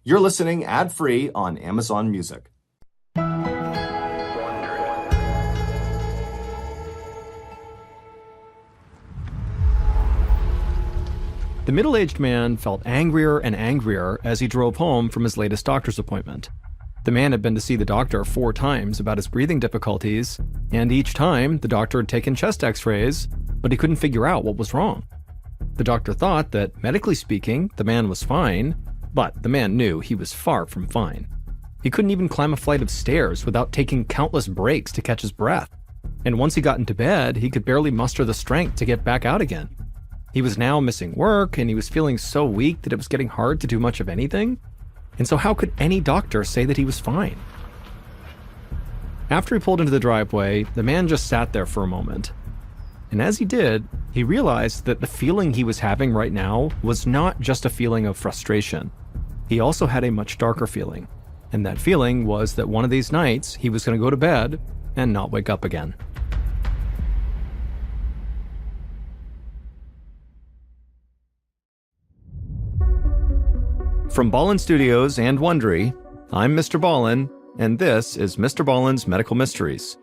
You're listening ad-free on Amazon Music. The middle-aged man felt angrier and angrier as he drove home from his latest doctor's appointment. The man had been to see the doctor 4 times about his breathing difficulties, and each time the doctor had taken chest x-rays, but he couldn't figure out what was wrong. The doctor thought that, medically speaking, the man was fine, but the man knew he was far from fine. He couldn't even climb a flight of stairs without taking countless breaks to catch his breath, and once he got into bed, he could barely muster the strength to get back out again. He was now missing work, and he was feeling so weak that it was getting hard to do much of anything. And so how could any doctor say that he was fine? After he pulled into the driveway, the man just sat there for a moment. And as he did, he realized that the feeling he was having right now was not just a feeling of frustration. He also had a much darker feeling. And that feeling was that one of these nights he was going to go to bed and not wake up again. From Ballin Studios and Wondery, I'm Mr. Ballin, and this is Mr. Ballin's Medical Mysteries,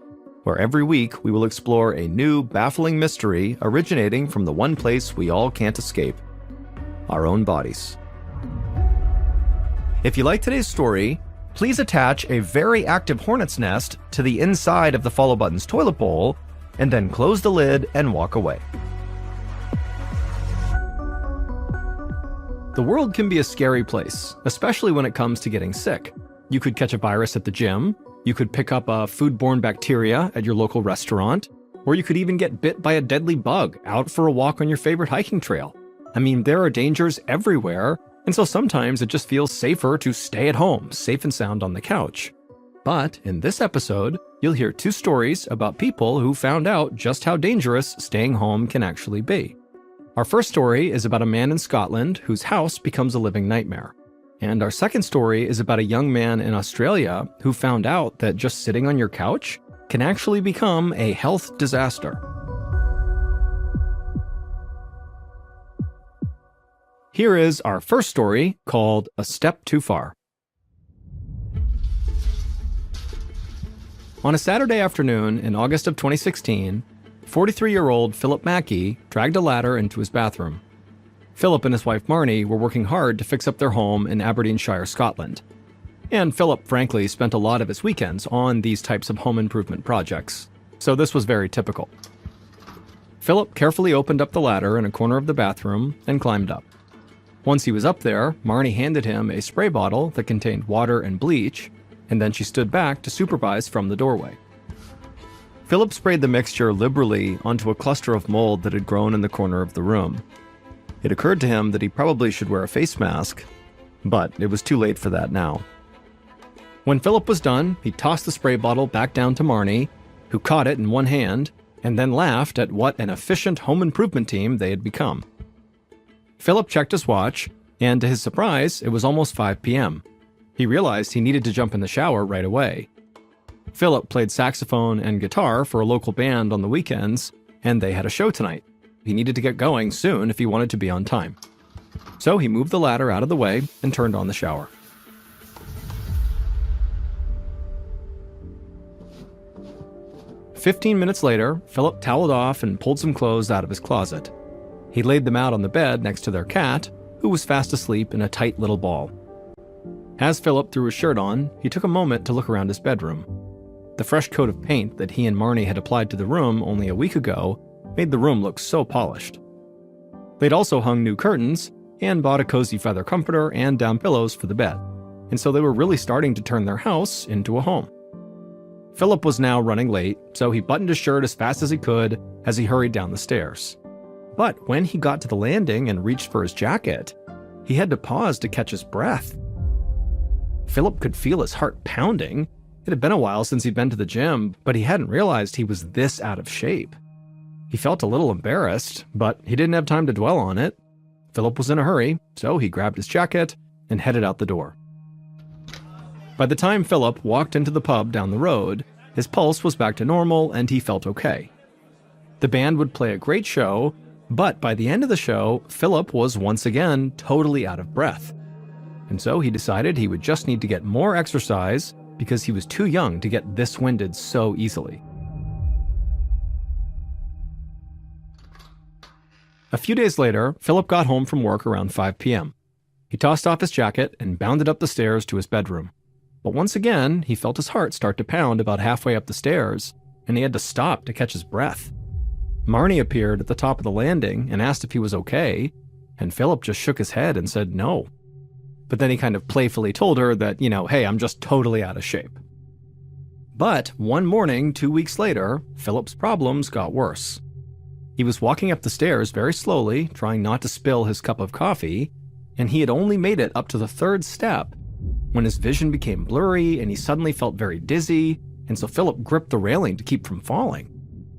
where every week we will explore a new, baffling mystery originating from the one place we all can't escape, our own bodies. If you like today's story, please attach a very active hornet's nest to the inside of the follow button's toilet bowl, and then close the lid and walk away. The world can be a scary place, especially when it comes to getting sick. You could catch a virus at the gym, you could pick up a foodborne bacteria at your local restaurant, or you could even get bit by a deadly bug out for a walk on your favorite hiking trail. I mean, there are dangers everywhere, and so sometimes it just feels safer to stay at home, safe and sound on the couch. But in this episode, you'll hear 2 stories about people who found out just how dangerous staying home can actually be. Our first story is about a man in Scotland whose house becomes a living nightmare. And our second story is about a young man in Australia who found out that just sitting on your couch can actually become a health disaster. Here is our first story called A Step Too Far. On a Saturday afternoon in August of 2016, 43-year-old Philip Mackey dragged a ladder into his bathroom. Philip and his wife Marnie were working hard to fix up their home in Aberdeenshire, Scotland. And Philip, frankly, spent a lot of his weekends on these types of home improvement projects, so this was very typical. Philip carefully opened up the ladder in a corner of the bathroom and climbed up. Once he was up there, Marnie handed him a spray bottle that contained water and bleach, and then she stood back to supervise from the doorway. Philip sprayed the mixture liberally onto a cluster of mold that had grown in the corner of the room. It occurred to him that he probably should wear a face mask, but it was too late for that now. When Philip was done, he tossed the spray bottle back down to Marnie, who caught it in one hand, and then laughed at what an efficient home improvement team they had become. Philip checked his watch, and to his surprise, it was almost 5 p.m. He realized he needed to jump in the shower right away. Philip played saxophone and guitar for a local band on the weekends, and they had a show tonight. He needed to get going soon if he wanted to be on time. So he moved the ladder out of the way and turned on the shower. "15 minutes later, Philip toweled off and pulled some clothes out of his closet. He laid them out on the bed next to their cat, who was fast asleep in a tight little ball. As Philip threw his shirt on, he took a moment to look around his bedroom. The fresh coat of paint that he and Marnie had applied to the room only a week ago made the room look so polished. They'd also hung new curtains and bought a cozy feather comforter and down pillows for the bed, and so they were really starting to turn their house into a home. Philip was now running late, so he buttoned his shirt as fast as he could as he hurried down the stairs. But when he got to the landing and reached for his jacket, he had to pause to catch his breath. Philip could feel his heart pounding. It had been a while since he'd been to the gym, but he hadn't realized he was this out of shape. He felt a little embarrassed, but he didn't have time to dwell on it. Philip was in a hurry, so he grabbed his jacket and headed out the door. By the time Philip walked into the pub down the road, his pulse was back to normal and he felt okay. The band would play a great show, but by the end of the show, Philip was once again totally out of breath. and so he decided he would just need to get more exercise because he was too young to get this winded so easily. A few days later, Philip got home from work around 5 p.m. He tossed off his jacket and bounded up the stairs to his bedroom. But once again, he felt his heart start to pound about halfway up the stairs, and he had to stop to catch his breath. Marnie appeared at the top of the landing and asked if he was okay, and Philip just shook his head and said no. But then he kind of playfully told her that, hey, I'm just totally out of shape. But one morning, 2 weeks later, Philip's problems got worse. He was walking up the stairs very slowly, trying not to spill his cup of coffee, and he had only made it up to the third step when his vision became blurry and he suddenly felt very dizzy, and so Philip gripped the railing to keep from falling.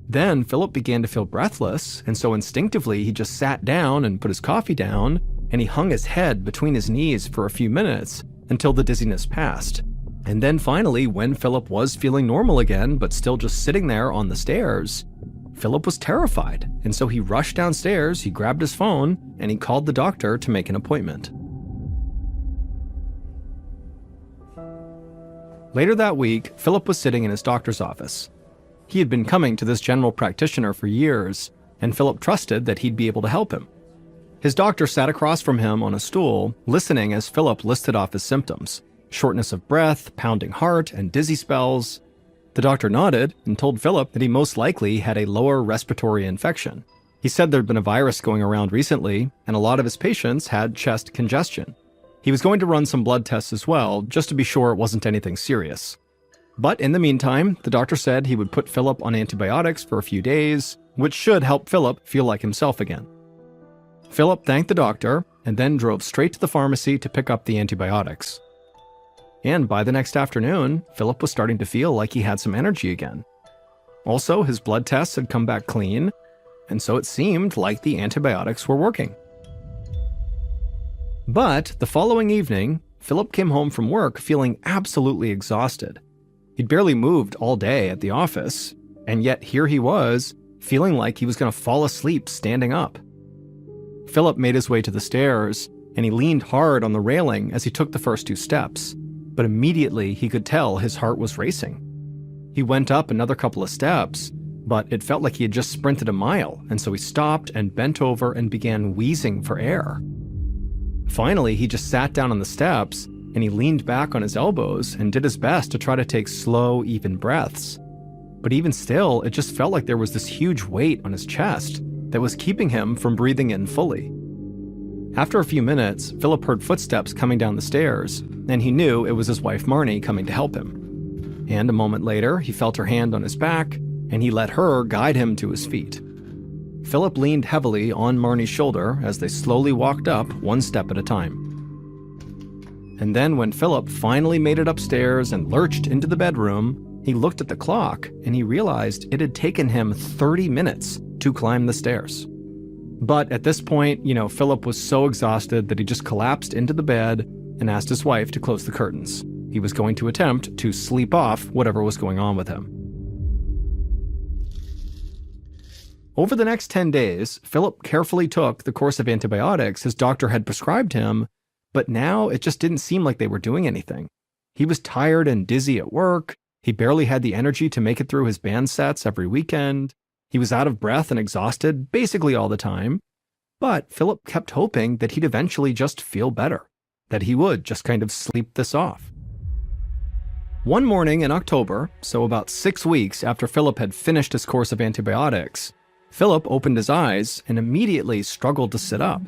Then Philip began to feel breathless, and so instinctively he just sat down and put his coffee down, and he hung his head between his knees for a few minutes until the dizziness passed. And then finally, when Philip was feeling normal again, but still just sitting there on the stairs, Philip was terrified, and so he rushed downstairs, he grabbed his phone, and he called the doctor to make an appointment. Later that week, Philip was sitting in his doctor's office. He had been coming to this general practitioner for years, and Philip trusted that he'd be able to help him. His doctor sat across from him on a stool, listening as Philip listed off his symptoms: shortness of breath, pounding heart, and dizzy spells. The doctor nodded and told Philip that he most likely had a lower respiratory infection. He said there'd been a virus going around recently, and a lot of his patients had chest congestion. He was going to run some blood tests as well, just to be sure it wasn't anything serious. But in the meantime, the doctor said he would put Philip on antibiotics for a few days, which should help Philip feel like himself again. Philip thanked the doctor and then drove straight to the pharmacy to pick up the antibiotics. And by the next afternoon, Philip was starting to feel like he had some energy again. Also, his blood tests had come back clean, and so it seemed like the antibiotics were working. But the following evening, Philip came home from work feeling absolutely exhausted. He'd barely moved all day at the office, and yet here he was, feeling like he was going to fall asleep standing up. Philip made his way to the stairs, and he leaned hard on the railing as he took the first 2 steps. But immediately he could tell his heart was racing. He went up another couple of steps, but it felt like he had just sprinted a mile, and so he stopped and bent over and began wheezing for air. Finally, he just sat down on the steps, and he leaned back on his elbows and did his best to try to take slow, even breaths. But even still, it just felt like there was this huge weight on his chest that was keeping him from breathing in fully. After a few minutes, Philip heard footsteps coming down the stairs, and he knew it was his wife Marnie coming to help him. And a moment later, he felt her hand on his back, and he let her guide him to his feet. Philip leaned heavily on Marnie's shoulder as they slowly walked up, one step at a time. And then when Philip finally made it upstairs and lurched into the bedroom, he looked at the clock and he realized it had taken him 30 minutes to climb the stairs. But at this point, Philip was so exhausted that he just collapsed into the bed and asked his wife to close the curtains. He was going to attempt to sleep off whatever was going on with him. Over the next 10 days, Philip carefully took the course of antibiotics his doctor had prescribed him, but now it just didn't seem like they were doing anything. He was tired and dizzy at work. He barely had the energy to make it through his band sets every weekend. He was out of breath and exhausted basically all the time. But Philip kept hoping that he'd eventually just feel better, that he would just kind of sleep this off. One morning in October, so about 6 weeks after Philip had finished his course of antibiotics, Philip opened his eyes and immediately struggled to sit up.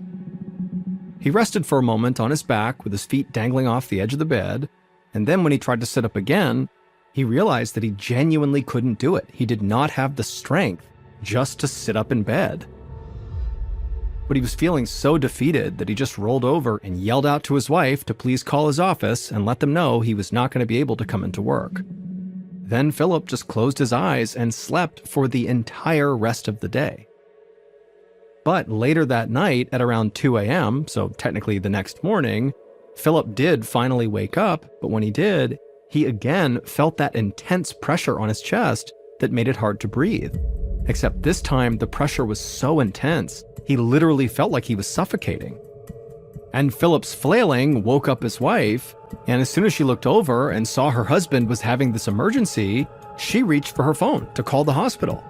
He rested for a moment on his back with his feet dangling off the edge of the bed, and then when he tried to sit up again, he realized that he genuinely couldn't do it. He did not have the strength just to sit up in bed. But he was feeling so defeated that he just rolled over and yelled out to his wife to please call his office and let them know he was not going to be able to come into work. Then Philip just closed his eyes and slept for the entire rest of the day. But later that night at around 2 a.m., so technically the next morning, Philip did finally wake up, but when he did, he again felt that intense pressure on his chest that made it hard to breathe. Except this time, the pressure was so intense, he literally felt like he was suffocating. And Philip's flailing woke up his wife, and as soon as she looked over and saw her husband was having this emergency, she reached for her phone to call the hospital.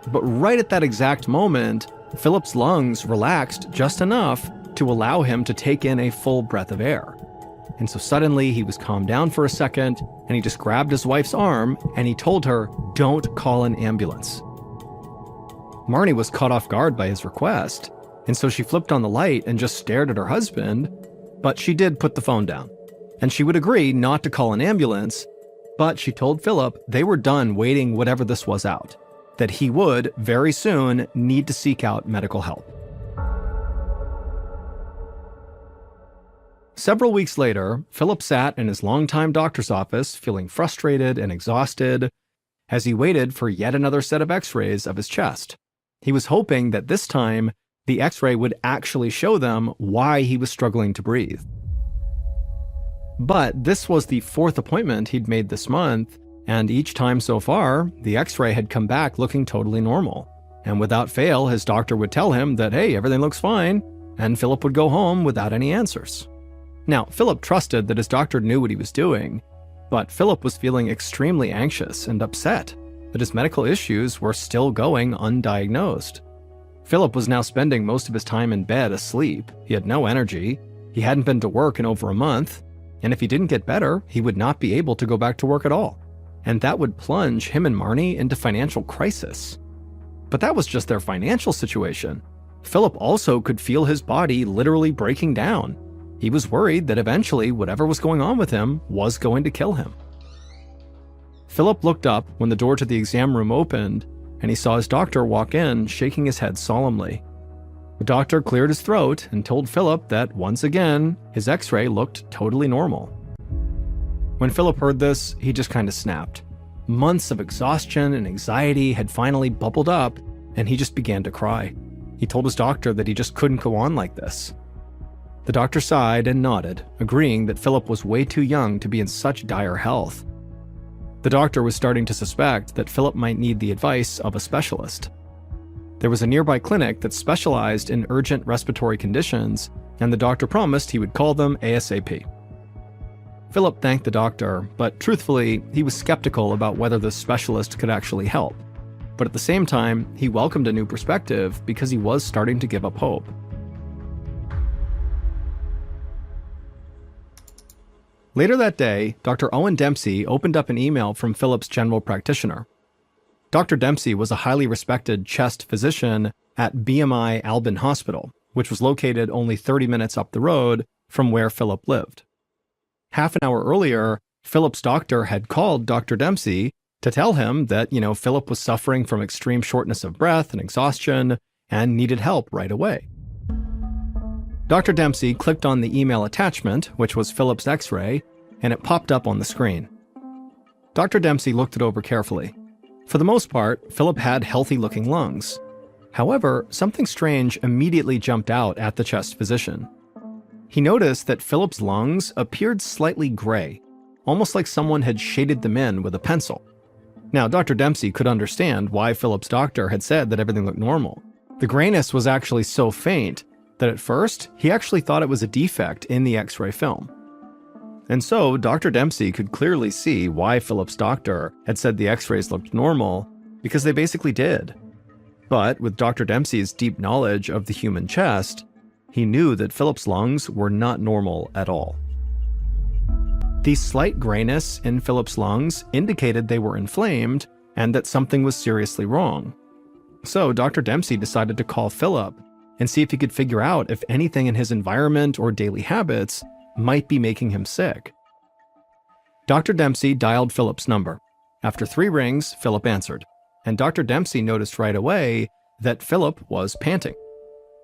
But right at that exact moment, Philip's lungs relaxed just enough to allow him to take in a full breath of air. And so suddenly he was calmed down for a second, and he just grabbed his wife's arm and he told her, "Don't call an ambulance." Marnie was caught off guard by his request, and so she flipped on the light and just stared at her husband, but she did put the phone down. And she would agree not to call an ambulance, but she told Philip they were done waiting whatever this was out, that he would, very soon, need to seek out medical help. Several weeks later, Philip sat in his longtime doctor's office feeling frustrated and exhausted as he waited for yet another set of x-rays of his chest. He was hoping that this time, the x-ray would actually show them why he was struggling to breathe. But this was the fourth appointment he'd made this month, and each time so far, the x-ray had come back looking totally normal. And without fail, his doctor would tell him that, hey, everything looks fine, and Philip would go home without any answers. Now, Philip trusted that his doctor knew what he was doing, but Philip was feeling extremely anxious and upset that his medical issues were still going undiagnosed. Philip was now spending most of his time in bed asleep. He had no energy, he hadn't been to work in over a month, and if he didn't get better, he would not be able to go back to work at all. And that would plunge him and Marnie into financial crisis. But that was just their financial situation. Philip also could feel his body literally breaking down. He was worried that eventually whatever was going on with him was going to kill him. Philip looked up when the door to the exam room opened, and he saw his doctor walk in, shaking his head solemnly. The doctor cleared his throat and told Philip that, once again, his x-ray looked totally normal. When Philip heard this, he just kind of snapped. Months of exhaustion and anxiety had finally bubbled up, and he just began to cry. He told his doctor that he just couldn't go on like this. The doctor sighed and nodded, agreeing that Philip was way too young to be in such dire health. The doctor was starting to suspect that Philip might need the advice of a specialist. There was a nearby clinic that specialized in urgent respiratory conditions, and the doctor promised he would call them ASAP. Philip thanked the doctor, but truthfully, he was skeptical about whether the specialist could actually help. But at the same time, he welcomed a new perspective because he was starting to give up hope. Later that day, Dr. Owen Dempsey opened up an email from Philip's general practitioner. Dr. Dempsey was a highly respected chest physician at BMI Albin Hospital, which was located only 30 minutes up the road from where Philip lived. Half an hour earlier, Philip's doctor had called Dr. Dempsey to tell him that, Philip was suffering from extreme shortness of breath and exhaustion and needed help right away. Dr. Dempsey clicked on the email attachment, which was Philip's x-ray, and it popped up on the screen. Dr. Dempsey looked it over carefully. For the most part, Philip had healthy-looking lungs. However, something strange immediately jumped out at the chest physician. He noticed that Philip's lungs appeared slightly gray, almost like someone had shaded them in with a pencil. Now, Dr. Dempsey could understand why Philip's doctor had said that everything looked normal. The grayness was actually so faint that at first, he actually thought it was a defect in the x-ray film. And so, Dr. Dempsey could clearly see why Philip's doctor had said the x-rays looked normal, because they basically did. But with Dr. Dempsey's deep knowledge of the human chest, he knew that Philip's lungs were not normal at all. The slight grayness in Philip's lungs indicated they were inflamed and that something was seriously wrong. So, Dr. Dempsey decided to call Philip and see if he could figure out if anything in his environment or daily habits might be making him sick. Dr. Dempsey dialed Philip's number. After 3 rings, Philip answered, and Dr. Dempsey noticed right away that Philip was panting.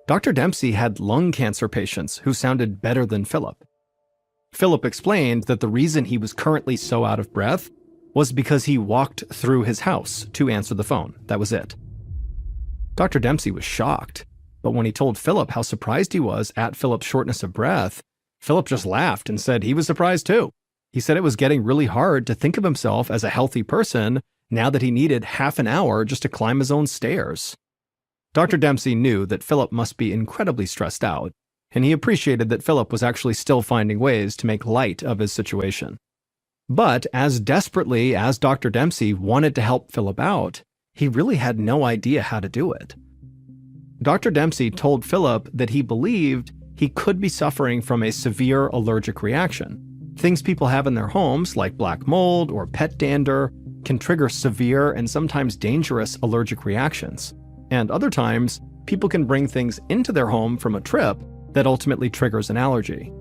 Dr. Dempsey had lung cancer patients who sounded better than Philip. Philip explained that the reason he was currently so out of breath was because he walked through his house to answer the phone. That was it. Dr. Dempsey was shocked. But when he told Philip how surprised he was at Philip's shortness of breath, Philip just laughed and said he was surprised too. He said it was getting really hard to think of himself as a healthy person now that he needed half an hour just to climb his own stairs. Dr. Dempsey knew that Philip must be incredibly stressed out, and he appreciated that Philip was actually still finding ways to make light of his situation. But as desperately as Dr. Dempsey wanted to help Philip out, he really had no idea how to do it. Dr. Dempsey told Philip that he believed he could be suffering from a severe allergic reaction. Things people have in their homes, like black mold or pet dander, can trigger severe and sometimes dangerous allergic reactions. And other times, people can bring things into their home from a trip that ultimately triggers an allergy.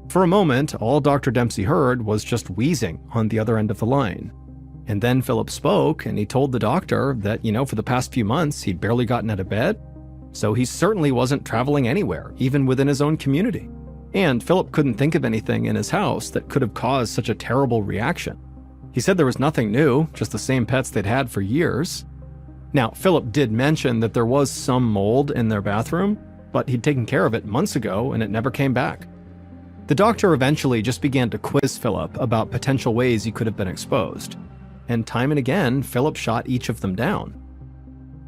For a moment, all Dr. Dempsey heard was just wheezing on the other end of the line. And then Philip spoke, and he told the doctor that, for the past few months, he'd barely gotten out of bed, so he certainly wasn't traveling anywhere, even within his own community. And Philip couldn't think of anything in his house that could have caused such a terrible reaction. He said there was nothing new, just the same pets they'd had for years. Now, Philip did mention that there was some mold in their bathroom, but he'd taken care of it months ago and it never came back. The doctor eventually just began to quiz Philip about potential ways he could have been exposed. And time and again, Philip shot each of them down.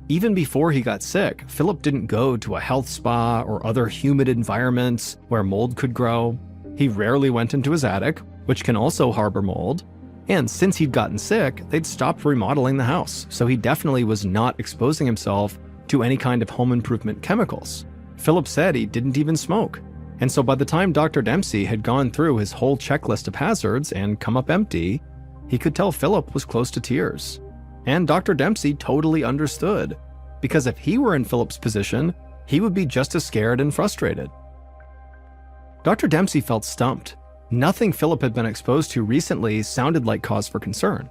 Even before he got sick, Philip didn't go to a health spa or other humid environments where mold could grow. He rarely went into his attic, which can also harbor mold. And since he'd gotten sick, they'd stopped remodeling the house, so he definitely was not exposing himself to any kind of home improvement chemicals. Philip said he didn't even smoke. And so by the time Dr. Dempsey had gone through his whole checklist of hazards and come up empty, he could tell Philip was close to tears. And Dr. Dempsey totally understood, because if he were in Philip's position, he would be just as scared and frustrated. Dr. Dempsey felt stumped. Nothing Philip had been exposed to recently sounded like cause for concern.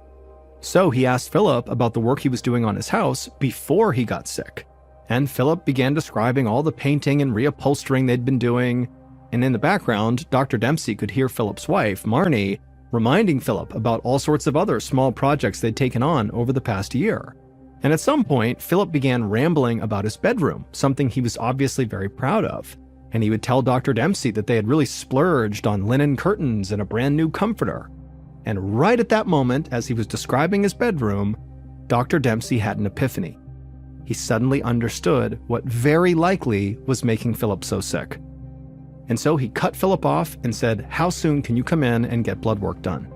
So he asked Philip about the work he was doing on his house before he got sick. And Philip began describing all the painting and reupholstering they'd been doing. And in the background, Dr. Dempsey could hear Philip's wife, Marnie, reminding Philip about all sorts of other small projects they'd taken on over the past year. And at some point, Philip began rambling about his bedroom, something he was obviously very proud of. And he would tell Dr. Dempsey that they had really splurged on linen curtains and a brand new comforter. And right at that moment, as he was describing his bedroom, Dr. Dempsey had an epiphany. He suddenly understood what very likely was making Philip so sick. And so he cut Philip off and said, "How soon can you come in and get blood work done?"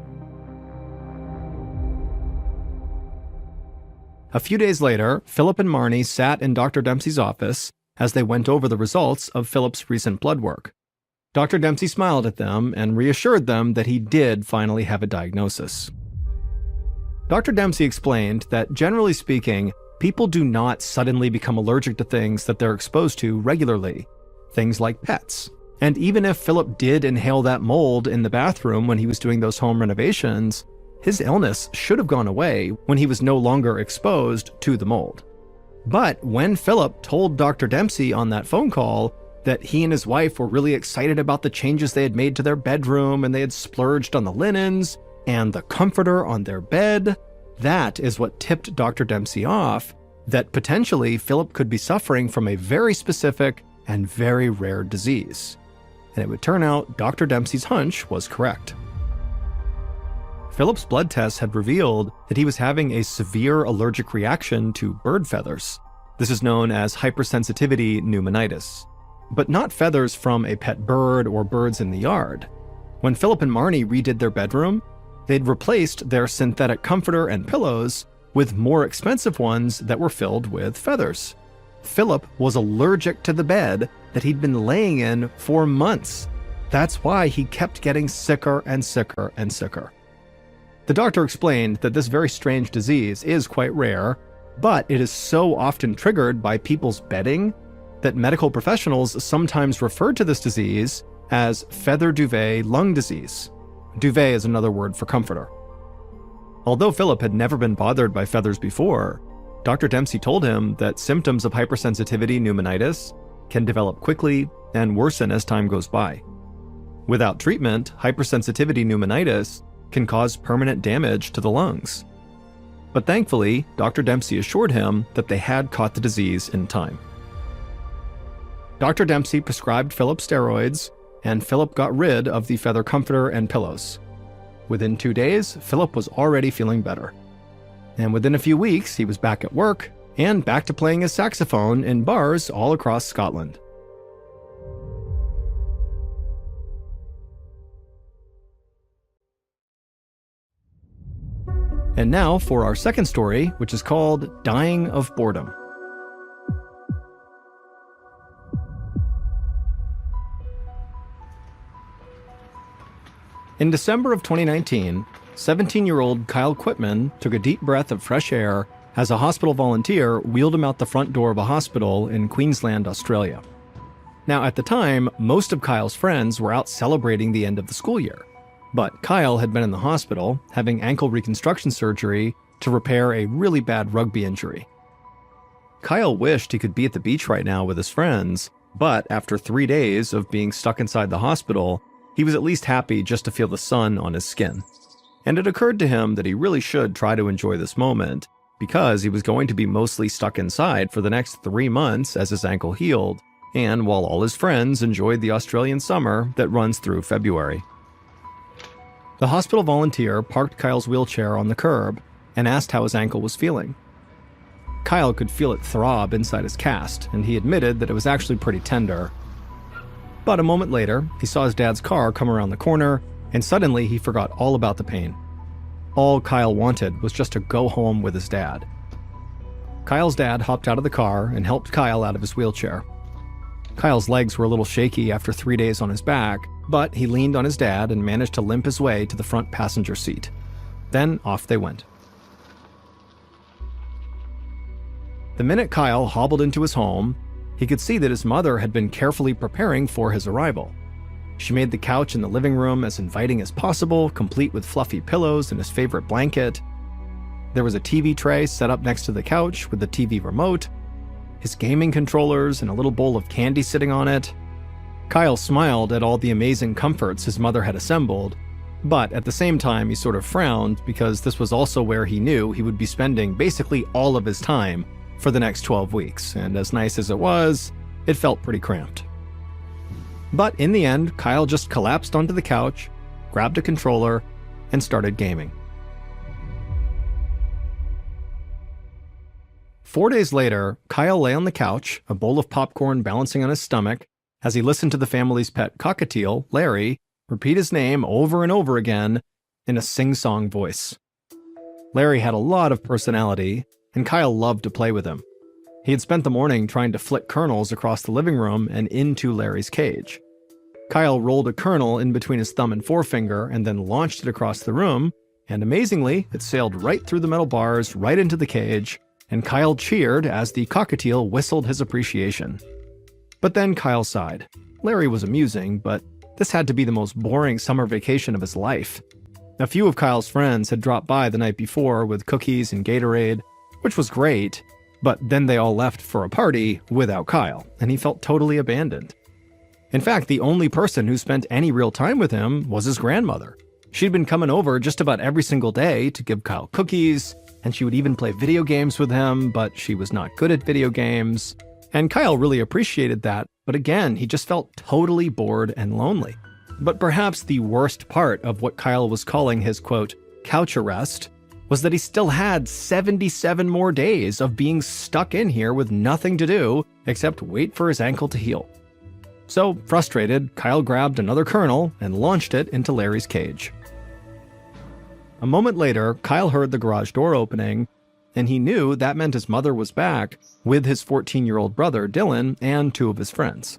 A few days later, Philip and Marnie sat in Dr. Dempsey's office as they went over the results of Philip's recent blood work. Dr. Dempsey smiled at them and reassured them that he did finally have a diagnosis. Dr. Dempsey explained that, generally speaking, people do not suddenly become allergic to things that they're exposed to regularly, things like pets. And even if Philip did inhale that mold in the bathroom when he was doing those home renovations, his illness should have gone away when he was no longer exposed to the mold. But when Philip told Dr. Dempsey on that phone call that he and his wife were really excited about the changes they had made to their bedroom and they had splurged on the linens and the comforter on their bed, that is what tipped Dr. Dempsey off that potentially Philip could be suffering from a very specific and very rare disease. And it would turn out Dr. Dempsey's hunch was correct. Philip's blood tests had revealed that he was having a severe allergic reaction to bird feathers. This is known as hypersensitivity pneumonitis. But not feathers from a pet bird or birds in the yard. When Philip and Marnie redid their bedroom, they'd replaced their synthetic comforter and pillows with more expensive ones that were filled with feathers. Philip was allergic to the bed that he'd been laying in for months. That's why he kept getting sicker and sicker and sicker. The doctor explained that this very strange disease is quite rare, but it is so often triggered by people's bedding that medical professionals sometimes refer to this disease as feather duvet lung disease. Duvet is another word for comforter. Although Philip had never been bothered by feathers before, Dr. Dempsey told him that symptoms of hypersensitivity pneumonitis can develop quickly and worsen as time goes by. Without treatment, hypersensitivity pneumonitis can cause permanent damage to the lungs. But thankfully, Dr. Dempsey assured him that they had caught the disease in time. Dr. Dempsey prescribed Philip steroids, and Philip got rid of the feather comforter and pillows. Within 2 days, Philip was already feeling better. And within a few weeks, he was back at work and back to playing his saxophone in bars all across Scotland. And now for our second story, which is called Dying of Boredom. In December of 2019, 17-year-old Kyle Quitman took a deep breath of fresh air as a hospital volunteer wheeled him out the front door of a hospital in Queensland, Australia. Now, at the time, most of Kyle's friends were out celebrating the end of the school year. But Kyle had been in the hospital, having ankle reconstruction surgery to repair a really bad rugby injury. Kyle wished he could be at the beach right now with his friends, but after 3 days of being stuck inside the hospital, he was at least happy just to feel the sun on his skin. And it occurred to him that he really should try to enjoy this moment, because he was going to be mostly stuck inside for the next 3 months as his ankle healed, and while all his friends enjoyed the Australian summer that runs through February. The hospital volunteer parked Kyle's wheelchair on the curb and asked how his ankle was feeling. Kyle could feel it throb inside his cast, and he admitted that it was actually pretty tender. But a moment later, he saw his dad's car come around the corner, and suddenly he forgot all about the pain. All Kyle wanted was just to go home with his dad. Kyle's dad hopped out of the car and helped Kyle out of his wheelchair. Kyle's legs were a little shaky after 3 days on his back, but he leaned on his dad and managed to limp his way to the front passenger seat. Then off they went. The minute Kyle hobbled into his home, he could see that his mother had been carefully preparing for his arrival. She made the couch in the living room as inviting as possible, complete with fluffy pillows and his favorite blanket. There was a TV tray set up next to the couch with the TV remote, his gaming controllers and a little bowl of candy sitting on it. Kyle smiled at all the amazing comforts his mother had assembled, but at the same time he sort of frowned because this was also where he knew he would be spending basically all of his time for the next 12 weeks, and as nice as it was, it felt pretty cramped. But in the end, Kyle just collapsed onto the couch, grabbed a controller, and started gaming. 4 days later, Kyle lay on the couch, a bowl of popcorn balancing on his stomach, as he listened to the family's pet cockatiel, Larry, repeat his name over and over again in a sing-song voice. Larry had a lot of personality, and Kyle loved to play with him. He had spent the morning trying to flick kernels across the living room and into Larry's cage. Kyle rolled a kernel in between his thumb and forefinger and then launched it across the room, and amazingly, it sailed right through the metal bars, right into the cage, and Kyle cheered as the cockatiel whistled his appreciation. But then Kyle sighed. Larry was amusing, but this had to be the most boring summer vacation of his life. A few of Kyle's friends had dropped by the night before with cookies and Gatorade, which was great, but then they all left for a party without Kyle, and he felt totally abandoned. In fact, the only person who spent any real time with him was his grandmother. She'd been coming over just about every single day to give Kyle cookies, and she would even play video games with him, but she was not good at video games. And Kyle really appreciated that, but again, he just felt totally bored and lonely. But perhaps the worst part of what Kyle was calling his, quote, couch arrest, was that he still had 77 more days of being stuck in here with nothing to do except wait for his ankle to heal. So, frustrated, Kyle grabbed another kernel and launched it into Larry's cage. A moment later, Kyle heard the garage door opening, and he knew that meant his mother was back with his 14-year-old brother, Dylan, and 2 of his friends.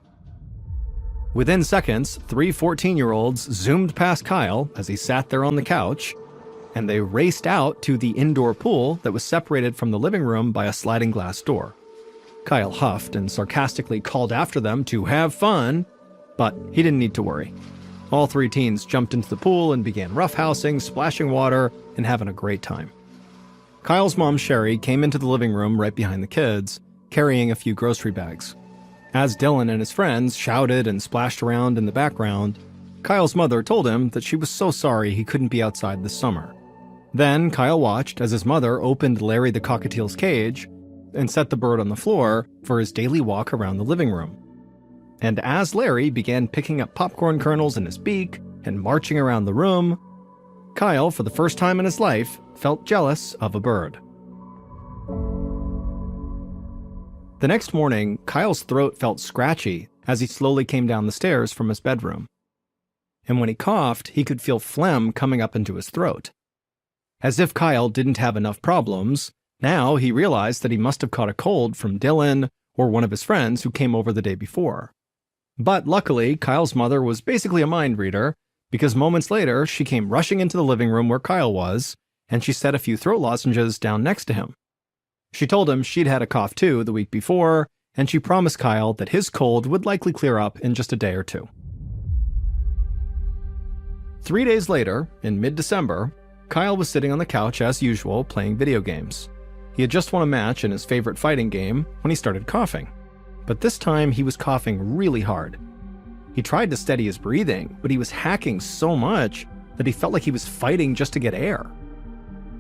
Within seconds, 3 14-year-olds zoomed past Kyle as he sat there on the couch, and they raced out to the indoor pool that was separated from the living room by a sliding glass door. Kyle huffed and sarcastically called after them to have fun, but he didn't need to worry. All 3 teens jumped into the pool and began roughhousing, splashing water, and having a great time. Kyle's mom, Sherry, came into the living room right behind the kids, carrying a few grocery bags. As Dylan and his friends shouted and splashed around in the background, Kyle's mother told him that she was so sorry he couldn't be outside this summer. Then Kyle watched as his mother opened Larry the cockatiel's cage and set the bird on the floor for his daily walk around the living room. And as Larry began picking up popcorn kernels in his beak and marching around the room, Kyle, for the first time in his life, felt jealous of a bird. The next morning, Kyle's throat felt scratchy as he slowly came down the stairs from his bedroom. And when he coughed, he could feel phlegm coming up into his throat. As if Kyle didn't have enough problems, now he realized that he must have caught a cold from Dylan or one of his friends who came over the day before. But luckily, Kyle's mother was basically a mind reader, because moments later, she came rushing into the living room where Kyle was, and she set a few throat lozenges down next to him. She told him she'd had a cough too the week before, and she promised Kyle that his cold would likely clear up in just a day or two. 3 days later, in mid-December, Kyle was sitting on the couch as usual playing video games. He had just won a match in his favorite fighting game when he started coughing. But this time he was coughing really hard. He tried to steady his breathing, but he was hacking so much that he felt like he was fighting just to get air.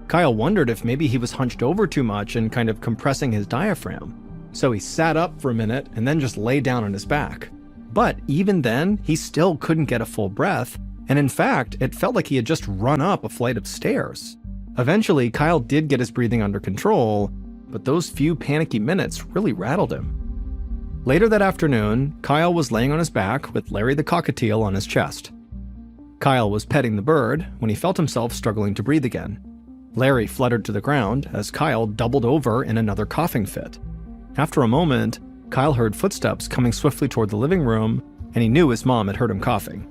Kyle wondered if maybe he was hunched over too much and kind of compressing his diaphragm. So he sat up for a minute and then just lay down on his back. But even then, he still couldn't get a full breath, and in fact, it felt like he had just run up a flight of stairs. Eventually, Kyle did get his breathing under control, but those few panicky minutes really rattled him. Later that afternoon, Kyle was laying on his back with Larry the cockatiel on his chest. Kyle was petting the bird when he felt himself struggling to breathe again. Larry fluttered to the ground as Kyle doubled over in another coughing fit. After a moment, Kyle heard footsteps coming swiftly toward the living room, and he knew his mom had heard him coughing.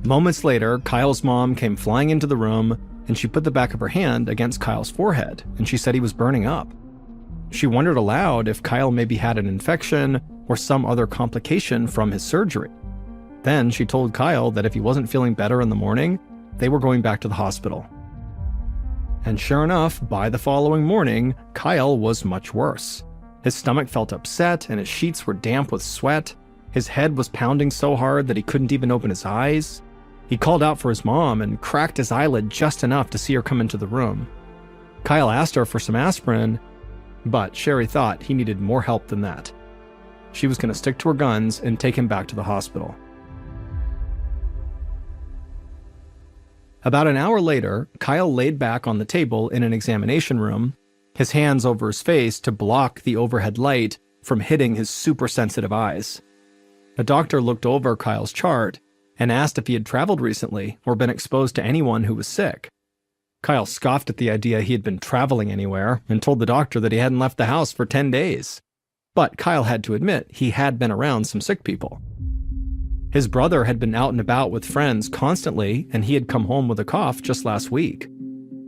Moments later, Kyle's mom came flying into the room, and she put the back of her hand against Kyle's forehead, and she said he was burning up. She wondered aloud if Kyle maybe had an infection or some other complication from his surgery. Then she told Kyle that if he wasn't feeling better in the morning, they were going back to the hospital. And sure enough, by the following morning, Kyle was much worse. His stomach felt upset and his sheets were damp with sweat. His head was pounding so hard that he couldn't even open his eyes. He called out for his mom and cracked his eyelid just enough to see her come into the room. Kyle asked her for some aspirin, but Sherry thought he needed more help than that. She was going to stick to her guns and take him back to the hospital. About an hour later, Kyle laid back on the table in an examination room, his hands over his face to block the overhead light from hitting his super sensitive eyes. A doctor looked over Kyle's chart and asked if he had traveled recently or been exposed to anyone who was sick. Kyle scoffed at the idea he had been traveling anywhere and told the doctor that he hadn't left the house for 10 days. But Kyle had to admit he had been around some sick people. His brother had been out and about with friends constantly, and he had come home with a cough just last week.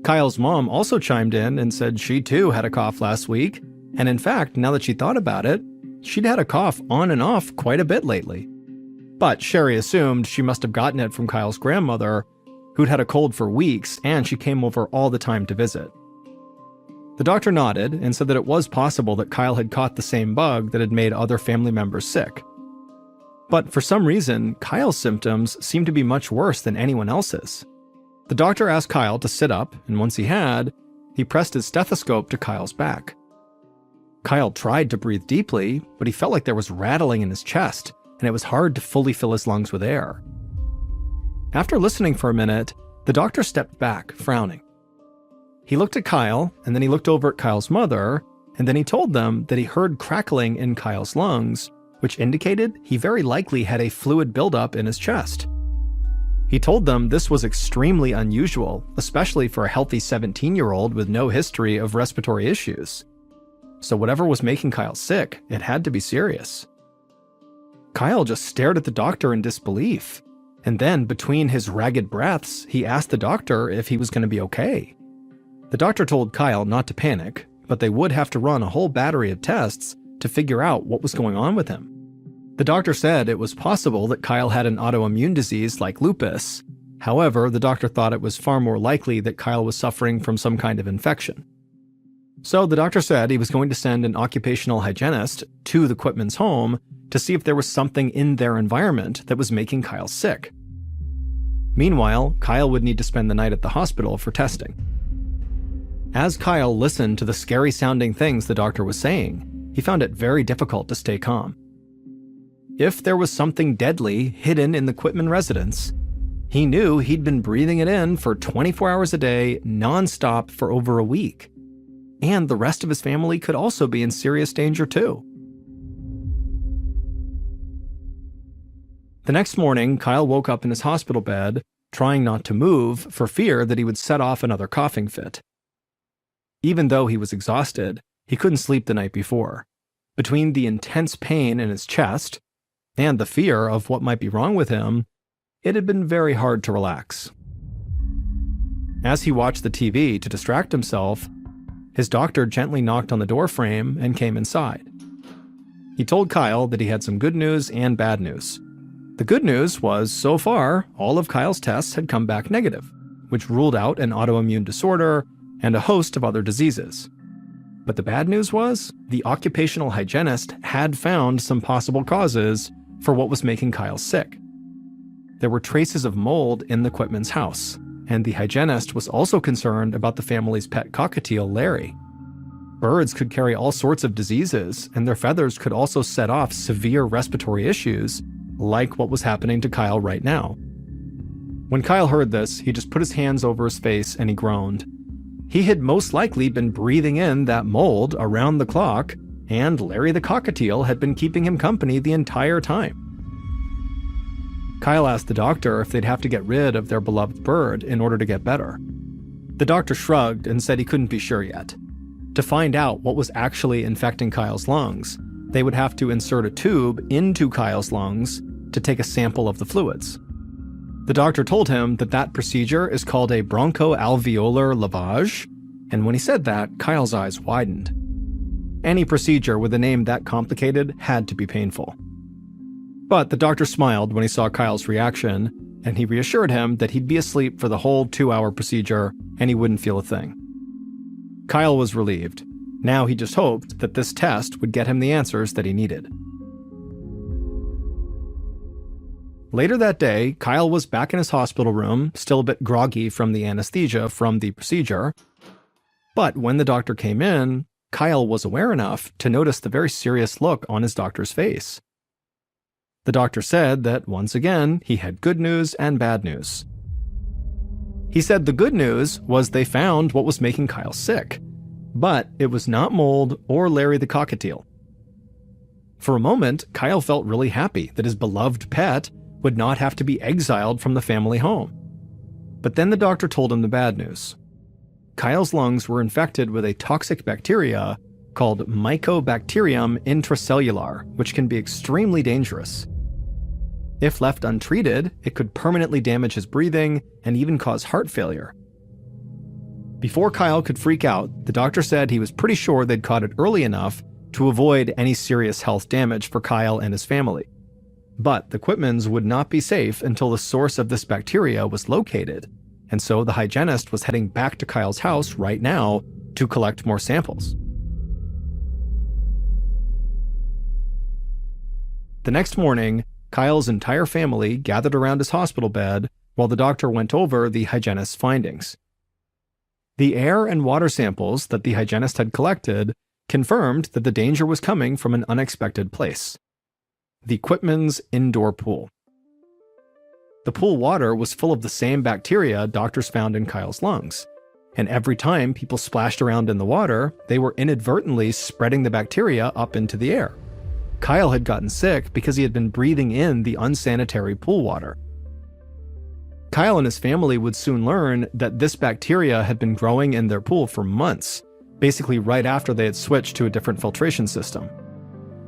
Kyle's mom also chimed in and said she too had a cough last week, and in fact, now that she thought about it, she'd had a cough on and off quite a bit lately. But Sherry assumed she must have gotten it from Kyle's grandmother, who'd had a cold for weeks, and she came over all the time to visit. The doctor nodded and said that it was possible that Kyle had caught the same bug that had made other family members sick. But for some reason, Kyle's symptoms seemed to be much worse than anyone else's. The doctor asked Kyle to sit up, and once he had, he pressed his stethoscope to Kyle's back. Kyle tried to breathe deeply, but he felt like there was rattling in his chest, and it was hard to fully fill his lungs with air. After listening for a minute, the doctor stepped back, frowning. He looked at Kyle, and then he looked over at Kyle's mother, and then he told them that he heard crackling in Kyle's lungs, which indicated he very likely had a fluid buildup in his chest. He told them this was extremely unusual, especially for a healthy 17-year-old with no history of respiratory issues. So whatever was making Kyle sick, it had to be serious. Kyle just stared at the doctor in disbelief, and then between his ragged breaths, he asked the doctor if he was going to be okay. The doctor told Kyle not to panic, but they would have to run a whole battery of tests to figure out what was going on with him. The doctor said it was possible that Kyle had an autoimmune disease like lupus. However, the doctor thought it was far more likely that Kyle was suffering from some kind of infection. So the doctor said he was going to send an occupational hygienist to the Quitman's home to see if there was something in their environment that was making Kyle sick. Meanwhile, Kyle would need to spend the night at the hospital for testing. As Kyle listened to the scary-sounding things the doctor was saying, he found it very difficult to stay calm. If there was something deadly hidden in the Quitman residence, he knew he'd been breathing it in for 24 hours a day, nonstop for over a week. And the rest of his family could also be in serious danger too. The next morning, Kyle woke up in his hospital bed trying not to move for fear that he would set off another coughing fit. Even though he was exhausted, he couldn't sleep the night before. Between the intense pain in his chest and the fear of what might be wrong with him, it had been very hard to relax. As he watched the TV to distract himself, his doctor gently knocked on the door frame and came inside. He told Kyle that he had some good news and bad news. The good news was, so far, all of Kyle's tests had come back negative, which ruled out an autoimmune disorder and a host of other diseases. But the bad news was, the occupational hygienist had found some possible causes for what was making Kyle sick. There were traces of mold in the Quitman's house, and the hygienist was also concerned about the family's pet cockatiel, Larry. Birds could carry all sorts of diseases, and their feathers could also set off severe respiratory issues, like what was happening to Kyle right now. When Kyle heard this, he just put his hands over his face and he groaned. He had most likely been breathing in that mold around the clock, and Larry the cockatiel had been keeping him company the entire time. Kyle asked the doctor if they'd have to get rid of their beloved bird in order to get better. The doctor shrugged and said he couldn't be sure yet. To find out what was actually infecting Kyle's lungs, they would have to insert a tube into Kyle's lungs to take a sample of the fluids. The doctor told him that that procedure is called a bronchoalveolar lavage, and when he said that, Kyle's eyes widened. Any procedure with a name that complicated had to be painful. But the doctor smiled when he saw Kyle's reaction, and he reassured him that he'd be asleep for the whole 2-hour procedure and he wouldn't feel a thing. Kyle was relieved. Now he just hoped that this test would get him the answers that he needed. Later that day, Kyle was back in his hospital room, still a bit groggy from the anesthesia from the procedure. But when the doctor came in, Kyle was aware enough to notice the very serious look on his doctor's face. The doctor said that, once again, he had good news and bad news. He said the good news was they found what was making Kyle sick, but it was not mold or Larry the cockatiel. For a moment, Kyle felt really happy that his beloved pet would not have to be exiled from the family home. But then the doctor told him the bad news. Kyle's lungs were infected with a toxic bacteria called Mycobacterium intracellular, which can be extremely dangerous. If left untreated, it could permanently damage his breathing and even cause heart failure. Before Kyle could freak out, the doctor said he was pretty sure they'd caught it early enough to avoid any serious health damage for Kyle and his family. But the Quitmans would not be safe until the source of this bacteria was located, and so the hygienist was heading back to Kyle's house right now to collect more samples. The next morning, Kyle's entire family gathered around his hospital bed while the doctor went over the hygienist's findings. The air and water samples that the hygienist had collected confirmed that the danger was coming from an unexpected place: the Quitman's indoor pool. The pool water was full of the same bacteria doctors found in Kyle's lungs, and every time people splashed around in the water, they were inadvertently spreading the bacteria up into the air. Kyle had gotten sick because he had been breathing in the unsanitary pool water. Kyle and his family would soon learn that this bacteria had been growing in their pool for months, basically right after they had switched to a different filtration system.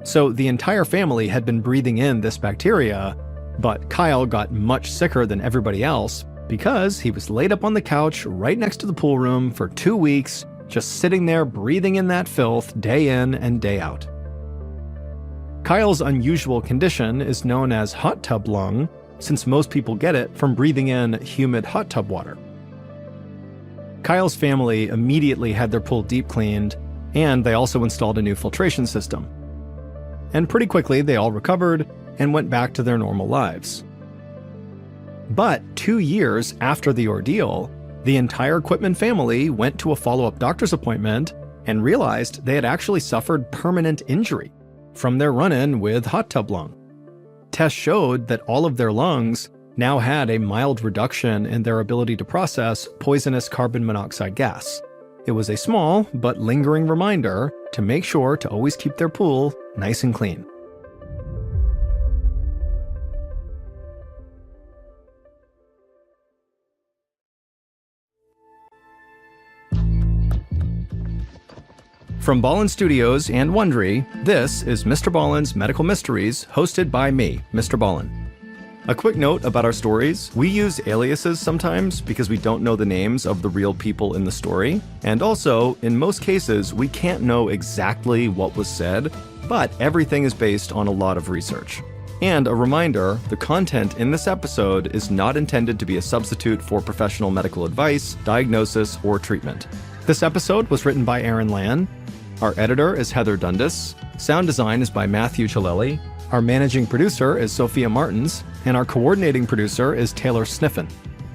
So the entire family had been breathing in this bacteria, but Kyle got much sicker than everybody else because he was laid up on the couch right next to the pool room for 2 weeks, just sitting there breathing in that filth day in and day out. Kyle's unusual condition is known as hot tub lung, since most people get it from breathing in humid hot tub water. Kyle's family immediately had their pool deep cleaned, and they also installed a new filtration system. And pretty quickly they all recovered and went back to their normal lives. But 2 years after the ordeal, the entire Quitman family went to a follow-up doctor's appointment and realized they had actually suffered permanent injury from their run-in with hot tub lung. Tests showed that all of their lungs now had a mild reduction in their ability to process poisonous carbon monoxide gas. It was a small but lingering reminder to make sure to always keep their pool nice and clean. From Ballin Studios and Wondery, this is Mr. Ballin's Medical Mysteries, hosted by me, Mr. Ballin. A quick note about our stories: we use aliases sometimes because we don't know the names of the real people in the story. And also, in most cases, we can't know exactly what was said, but everything is based on a lot of research. And a reminder, the content in this episode is not intended to be a substitute for professional medical advice, diagnosis, or treatment. This episode was written by Aaron Lan. Our editor is Heather Dundas. Sound design is by Matthew Chaleli. Our managing producer is Sophia Martins. And our coordinating producer is Taylor Sniffen.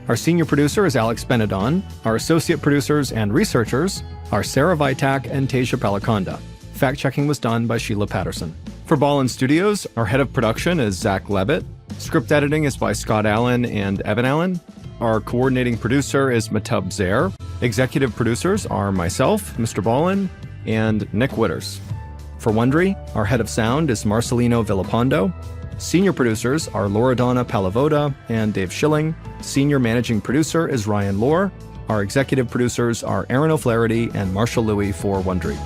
Our senior producer is Alex Benedon. Our associate producers and researchers are Sarah Vitak and Tasia Palaconda. Fact-checking was done by Sheila Patterson. For Ballin Studios, our head of production is Zach Levitt. Script editing is by Scott Allen and Evan Allen. Our coordinating producer is Matub Zaire. Executive producers are myself, Mr. Ballin, and Nick Witters. For Wondery, our head of sound is Marcelino Villapando. Senior producers are Loredana Palavoda and Dave Schilling. Senior managing producer is Ryan Lohr. Our executive producers are Aaron O'Flaherty and Marshall Louis for Wondery.